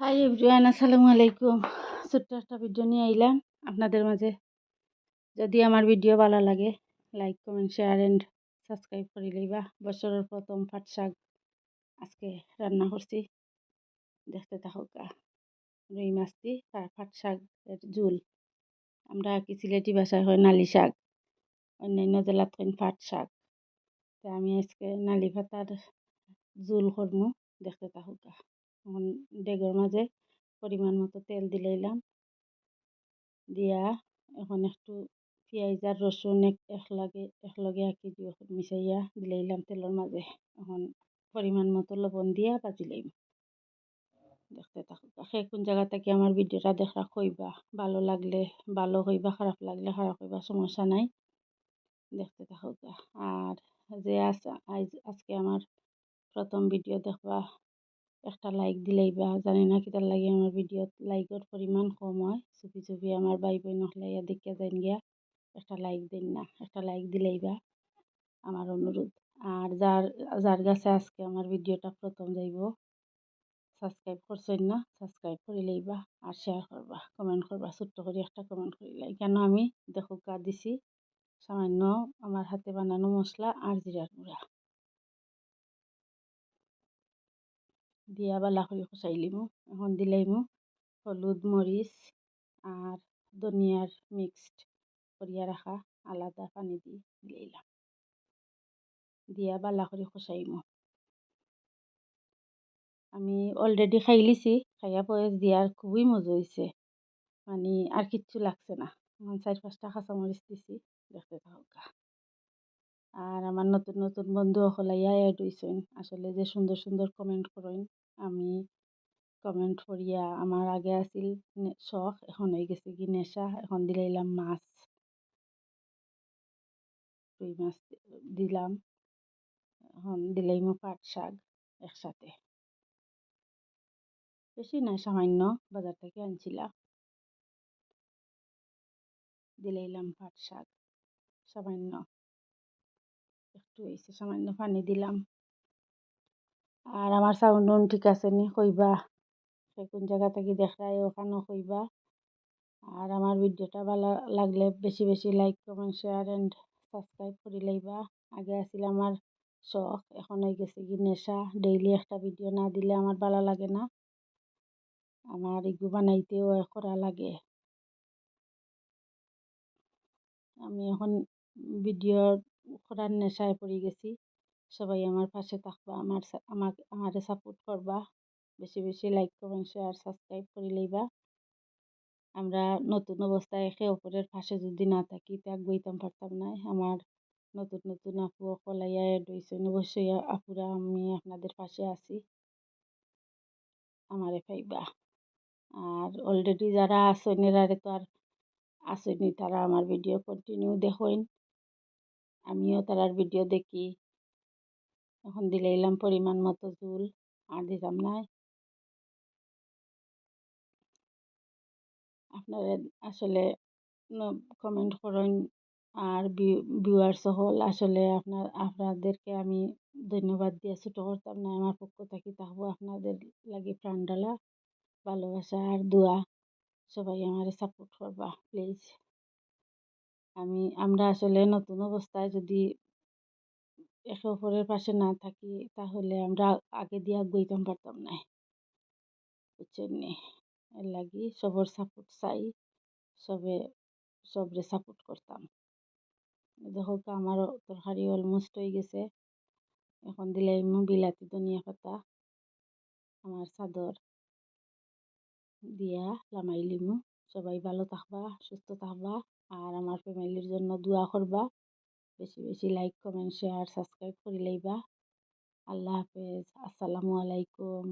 Hi everyone, আসসালামু আলাইকুম। ছোট্ট একটা ভিডিও নিয়ে আইলাম আপনাদের মাঝে। যদি আমার ভিডিও ভালো লাগে, like comment share and subscribe করে লইবা। বছরের প্রথম পাট শাক আজকে রান্না করছি, দেখতে থাকুকা। রুই মাছ দি পাট শাক ঝুল। আমরা কি সিলেটি ভাষায় হয় নালি শাক, অন্যান্য জেলাত কইন পাট শাক। তো আমি আজকে নালি পাতার ঝুল করমু, দেখতে থাকুকা। এখন ডেগের মাঝে পরিমাণ মতো তেল দিলাইলাম, দিয়া এখন একটু পেঁয়াজ আর রসুন একলগে দিও মিশাইয়া দিলাইলাম তেলের মাঝে। এখন পরিমাণ মতো লবণ দিয়া ভাজি লাইম, দেখতে থাকুক। কোন জায়গা থেকে আমার ভিডিওটা দেখা কইবা, ভালো লাগলে ভালো হইবা, খারাপ লাগলে খারাপ হইবা, সমস্যা নাই, দেখতে থাকুক। আর যে আজকে আমার প্রথম ভিডিও দেখবা, একটা লাইক দিলাইবা। জানি না কিতার লাগে আমার ভিডিও লাইকের পরিমাণ কম হয়। চুপি আমার ভাই বোন হলাইয়া দেখে যাইন গিয়া একটা লাইক দিন না, একটা লাইক দিলাইবা আমার অনুরোধ। আর যার কাছে আজকে আমার ভিডিওটা প্রথম যাইব, সাবস্ক্রাইব করছেন না, সাবস্ক্রাইব করে লইবা আর শেয়ার করবা, কমেন্ট করবা, ছোট্ট করে একটা কমেন্ট করিলাই। কেন আমি দেখো দিছি সামান্য আমার হাতে বানানো মশলা আর জিরার গুঁড়া দিয়া বালা করে কষাই লিমু। এখন দিলাইমু হলুদ, মরিচ আর ধনিয়ার মিক্সড করিয়া রাখা আলাদা পানি দিলাইলাম, দিয়া বালা করে কষাইমু। আমি অলরেডি খাই লিছি, খাইয়া বয়স দিয়ার খুবই মজা হয়েছে, মানে আর কিচ্ছু লাগছে না। এখন 4-5টা কাঁচামরিচ দিছি, দেখতে থাকা। আর আমার নতুন নতুন বন্ধু হলাইয়া এড হইছেন, আসলে যে সুন্দর সুন্দর কমেন্ট করেন। আমি কমেন্ট করিয়া আমার আগে আছিল শখ, এখন হয়ে গেছে কি নেশা। এখন দিলাইলাম মাছ, রুই মাছ দিলাম। এখন দিলাইমু পাট শাক একসাথে, বেশি না, সামান্য বাজার থেকে আনছিলাম। দিলাইলাম পাট শাক সামান্য, একটু হয়েছে, সামান্য পানি দিলাম। আর আমার সাউন্ড ঠিক আছে নি কইবা, কোন জায়গা থেকে দেখায় ওখানেও কইবা। আর আমার ভিডিওটা ভালো লাগলে বেশি বেশি like comment share and subscribe করে লইবা। আগে আছিল আমার শখ, এখন হয়ে গেছে কি নেশা। ডেইলি একটা ভিডিও না দিলে আমার ভালো লাগে না, আমার এগু বানাইতেও করা লাগে। আমি এখন ভিডিও করার নেশায় পড়ে গেছি। সবাই আমার পাশে থাকবা, আমারে সাপোর্ট করবা, বেশি বেশি লাইক কমেন্ট শেয়ার সাবস্ক্রাইব করে লইবা। আমরা নতুন অবস্থায় একে অপরের পাশে যদি না থাকি তা বইতাম পারতাম না। আমার নতুন নতুন আপু কলাইয়া এড হইছেন, অবশ্যই আপুরা আমি আপনাদের পাশে আছি, আমারে পাইবা। আর অলরেডি যারা আসেন এরারে তো আর আসেনি, তারা আমার ভিডিও কন্টিনিউ দেখেন, আমিও তারার ভিডিও দেখি। এখন দিলাইলাম পরিমাণ মতো ঝুল, আর দিতাম না। আপনারা আসলে কমেন্ট করেন আর ভিউয়ার্স হল, আসলে আপনাদেরকে আমি ধন্যবাদ দিয়ে ছোট করতাম না। আমার পক্ষ থেকে থাকবো আপনাদের লাগে প্রাণ ডালা ভালোবাসা আর দোয়া। সবাই আমার সাপোর্ট করবা প্লিজ। আমরা আসলে নতুন অবস্থায় যদি একে অপরের পাশে না থাকি, তাহলে আমরা আগে দিয়ে বইতাম পারতাম না, বুঝছেন নি? এর লাগি সবর সাপোর্ট চাই, সবরে সাপোর্ট করতাম। দেখো আমারও তরকারি অলমোস্ট হয়ে গেছে। এখন দিলাইমু বিলাতি ধনিয়া পাতা, আমার চাদর দিয়া লামাই লিমু। সবাই ভালো থাকবা, সুস্থ থাকবা, আর আমার ফ্যামিলির জন্য দোয়া করবা। বেশি বেশি লাইক কমেন্ট শেয়ার সাবস্ক্রাইব করে লইবা। আল্লাহ হাফেজ, আসসালামু আলাইকুম।